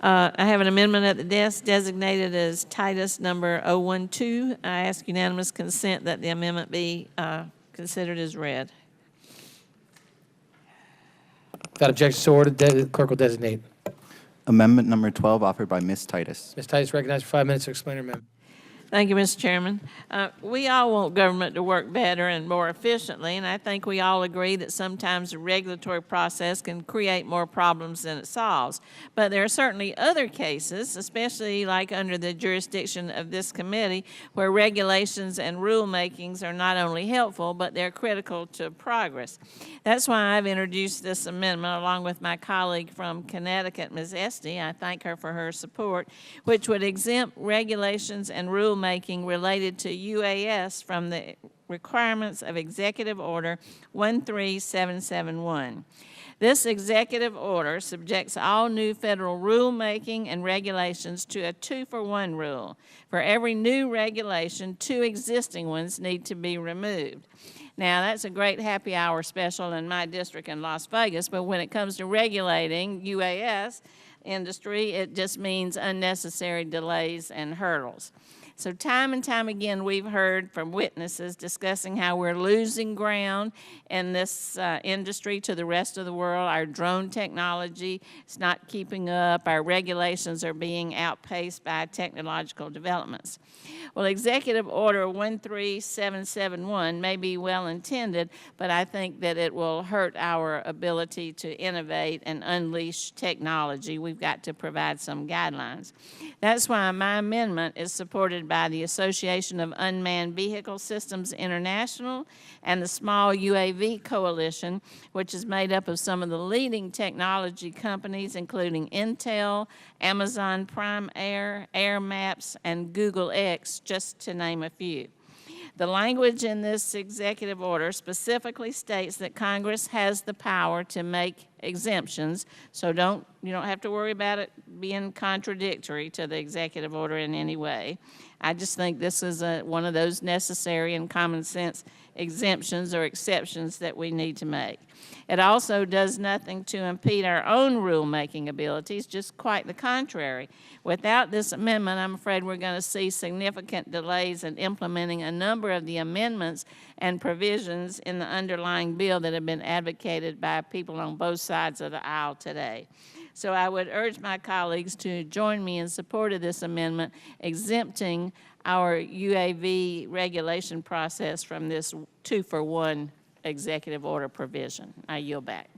I have an amendment at the desk designated as Titus number 012. I ask unanimous consent that the amendment be considered as read. Without objection, so ordered. Clerk will designate. Amendment number 12 offered by Ms. Titus. Ms. Titus recognized for 5 minutes to explain her amendment. Thank you, Mr. Chairman. We all want government to work better and more efficiently, and I think we all agree that sometimes the regulatory process can create more problems than it solves. But there are certainly other cases, especially like under the jurisdiction of this committee, where regulations and rulemakings are not only helpful, but they're critical to progress. That's why I've introduced this amendment along with my colleague from Connecticut, Ms. Esty. I thank her for her support, which would exempt regulations and rulemaking related to UAS from the requirements of Executive Order 13771. This executive order subjects all new federal rulemaking and regulations to a 2-for-1 rule. For every new regulation, 2 existing ones need to be removed. Now, that's a great happy hour special in my district in Las Vegas, but when it comes to regulating UAS industry, it just means unnecessary delays and hurdles. So time and time again, we've heard from witnesses discussing how we're losing ground in this industry to the rest of the world. Our drone technology is not keeping up. Our regulations are being outpaced by technological developments. Well, Executive Order 13771 may be well intended, but I think that it will hurt our ability to innovate and unleash technology. We've got to provide some guidelines. That's why my amendment is supported by the Association of Unmanned Vehicle Systems International and the Small UAV Coalition, which is made up of some of the leading technology companies, including Intel, Amazon Prime Air, Air Maps, and Google X, just to name a few. The language in this executive order specifically states that Congress has the power to make exemptions, so you don't have to worry about it being contradictory to the executive order in any way. I just think this is one of those necessary and common sense exemptions or exceptions that we need to make. It also does nothing to impede our own rulemaking abilities, just quite the contrary. Without this amendment, I'm afraid we're going to see significant delays in implementing a number of the amendments and provisions in the underlying bill that have been advocated by people on both sides of the aisle today. So I would urge my colleagues to join me in support of this amendment, exempting our UAV regulation process from this 2-for-1 executive order provision. I yield back.